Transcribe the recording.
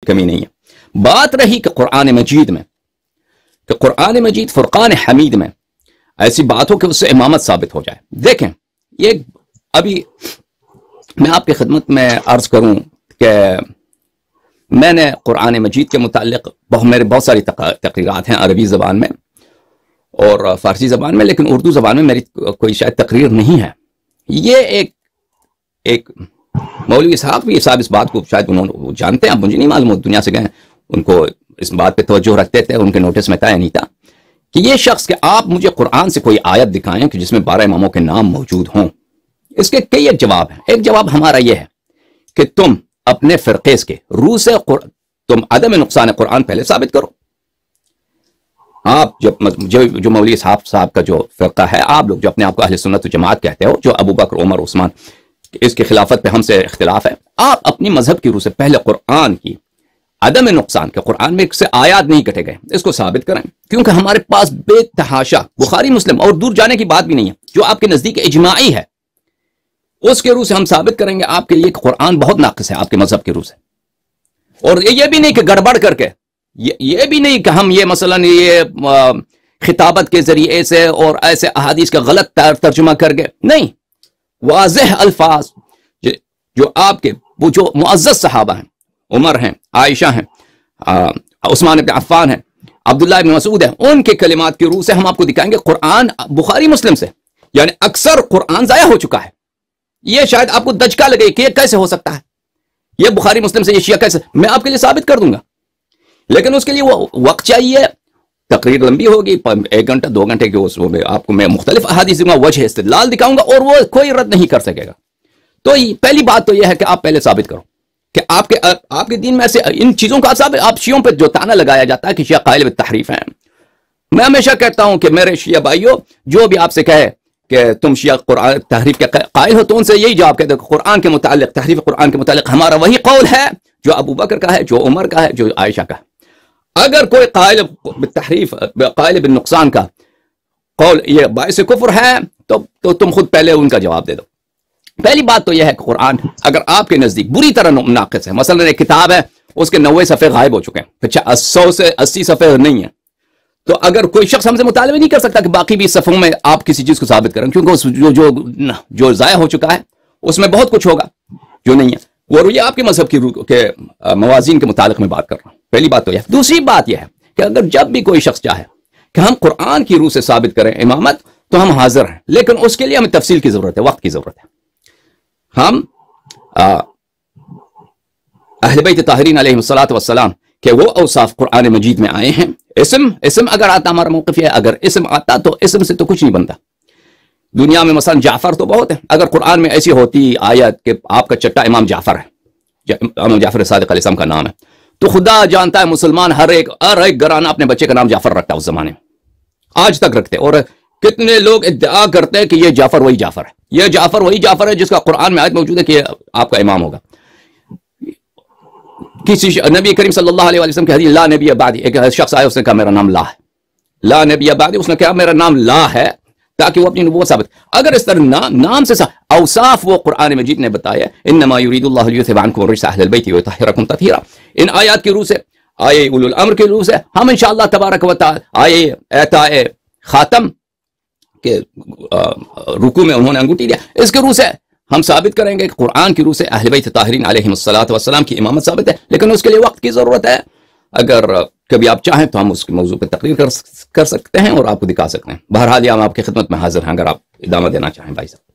کمی نہیں ہے۔ بات رہی کہ قرآن مجید میں، کہ قرآن مجید فرقان حمید میں ایسی بات ہو کہ اس سے امامت ثابت ہو جائے۔ دیکھیں یہ ابھی میں آپ کی خدمت میں عرض کروں کہ میں نے قرآن مجید کے متعلق میرے بہت ساری تقریرات ہیں عربی زبان میں اور فارسی زبان میں، لیکن اردو زبان میں میری کوئی شاید تقریر نہیں ہے۔ یہ ایک مولوی صاحب بھی صاحب اس بات کو شاید انہوں جانتے ہیں، اب مجھے نہیں معلوم، دنیا سے گئے، ان کو اس بات پہ توجہ رکھتے تھے، ان کے نوٹس میں تھا یا نہیں تھا کہ یہ شخص کہ آپ مجھے قرآن سے کوئی آیت دکھائیں کہ جس میں 12 اماموں کے نام موجود ہوں۔ اس کے کئی ایک جواب ہیں۔ ایک جواب ہمارا یہ ہے کہ تم اپنے فرقے کے روح سے تم عدم نقصان قرآن پہلے ثابت کرو۔ آپ جو مولوی صاحب کا جو فرقہ ہے، آپ لوگ جو اپنے آپ کو اہل سنت و جماعت کہتے ہو، جو ابو بکر عمر عثمان اس کی خلافت پہ ہم سے اختلاف ہے، آپ اپنی مذہب کی روح سے پہلے قرآن کی عدم نقصان کے قرآن میں سے آیات نہیں کٹے گئے اس کو ثابت کریں، کیونکہ ہمارے پاس بے تحاشا بخاری مسلم اور دور جانے کی بات بھی نہیں ہے، جو آپ کے نزدیک اجماعی ہے اس کے روح سے ہم ثابت کریں گے آپ کے لیے کہ قرآن بہت ناقص ہے آپ کے مذہب کی روح سے۔ اور یہ بھی نہیں کہ گڑبڑ کر کے، یہ بھی نہیں کہ ہم یہ مثلا یہ خطابت کے ذریعے سے اور ایسے احادیث کا غلط ترجمہ کر کے، نہیں، واضح الفاظ جو آپ کے وہ جو معزز صحابہ ہیں، عمر ہیں، عائشہ ہیں، عثمان بن عفان ہیں، عبداللہ بن مسعود ہیں، ان کے کلمات کی روح سے ہم آپ کو دکھائیں گے قرآن بخاری مسلم سے، یعنی اکثر قرآن ضائع ہو چکا ہے۔ یہ شاید آپ کو دچکا لگے کہ یہ کیسے ہو سکتا ہے، یہ بخاری مسلم سے یہ شیعہ کیسے، میں آپ کے لیے ثابت کر دوں گا، لیکن اس کے لیے وہ وقت چاہیے، تقریر لمبی ہوگی، 1 گھنٹہ 2 گھنٹے کے اس میں آپ کو میں مختلف احادیث دوں گا، وجہ استدلال دکھاؤں گا اور وہ کوئی رد نہیں کر سکے گا۔ تو پہلی بات تو یہ ہے کہ آپ پہلے ثابت کرو کہ آپ کے دین میں ایسے ان چیزوں کا ثابت، آپ شیعوں پہ جو تانا لگایا جاتا ہے کہ شیعہ قائل بالتحریف ہیں، میں ہمیشہ کہتا ہوں کہ میرے شیعہ بھائیوں جو بھی آپ سے کہے کہ تم شیعہ قرآن تحریف کے قائل ہو تو ان سے یہی جواب کہتے ہیں قرآن کے متعلق، تحریف قرآن کے متعلق ہمارا وہی قول ہے جو ابو بکر کا ہے، جو عمر کا ہے، جو عائشہ کا ہے۔ اگر کوئی قائل بالتحریف، قائل بالنقصان کا قول یہ باعث کفر ہے تو تم خود پہلے ان کا جواب دے دو۔ پہلی بات تو یہ ہے کہ قرآن اگر آپ کے نزدیک بری طرح ناقص ہے، مثلا ایک کتاب ہے اس کے 90 صفحے غائب ہو چکے ہیں، 100 سے 80 صفحے نہیں ہیں، تو اگر کوئی شخص ہم سے مطالبہ نہیں کر سکتا کہ باقی بھی صفحوں میں آپ کسی چیز کو ثابت کریں، کیونکہ جو ضائع ہو چکا ہے اس میں بہت کچھ ہوگا جو نہیں ہے، اور یہ آپ کے مذہب کے موازین کے متعلق میں بات کر رہا ہوں۔ پہلی بات تو یہ ہے۔ دوسری بات یہ ہے کہ اگر جب بھی کوئی شخص چاہے کہ ہم قرآن کی روح سے ثابت کریں امامت تو ہم حاضر ہیں، لیکن اس کے لیے ہمیں تفصیل کی ضرورت ہے، وقت کی ضرورت ہے۔ ہم اہل بیت طاہرین علیہم الصلوۃ والسلام کہ وہ اوصاف قرآن مجید میں آئے ہیں، اسم اگر آتا، ہمارا موقف ہے اگر اسم آتا تو اسم سے تو کچھ نہیں بنتا۔ دنیا میں مثلا جعفر تو بہت ہے، اگر قرآن میں ایسی ہوتی آیت کہ آپ کا چٹا امام جعفر ہے، امام جعفر صادق علیہ السلام کا نام ہے، تو خدا جانتا ہے مسلمان ہر ایک گھرانہ اپنے بچے کا نام جعفر رکھتا ہے، اس زمانے میں آج تک رکھتے، اور کتنے لوگ ادعا کرتے ہیں کہ یہ جعفر وہی جعفر ہے، یہ جعفر وہی جعفر ہے جس کا قرآن میں آیت موجود ہے کہ آپ کا امام ہوگا۔ کسی نبی کریم صلی اللہ علیہ وسلم کی حدیث لا نبی بعدی، ایک شخص آیا اس نے کہا میرا نام لا ہے، لا نبی بعدی، اس نے کہا میرا نام لا ہے تاکہ وہ اپنی نبوت ثابت، اگر اس طرح نام سے اوصاف وہ قرآن مجید نے بتایا، انما یرید اللہ لیذھب عنکم الرجس اہل البیت ویطہرکم تطہیرا، ان آیات کی روح سے، آیے اولو الامر کی روح سے ہم انشاءاللہ تبارک و تعالی، آیے اعطاء خاتم کہ رکوع میں انہوں نے انگوٹھی دیا، اس کے روح سے ہم ثابت کریں گے کہ قرآن کی روح سے اہل بیت طاہرین علیہم الصلوۃ والسلام کی امامت ثابت ہے، لیکن اس کے لیے وقت کی ضرورت ہے۔ اگر کبھی آپ چاہیں تو ہم اس موضوع پہ تقریر کر سکتے ہیں اور آپ کو دکھا سکتے ہیں۔ بہرحال ہم آپ کی خدمت میں حاضر ہیں اگر آپ ادامہ دینا چاہیں بھائی صاحب۔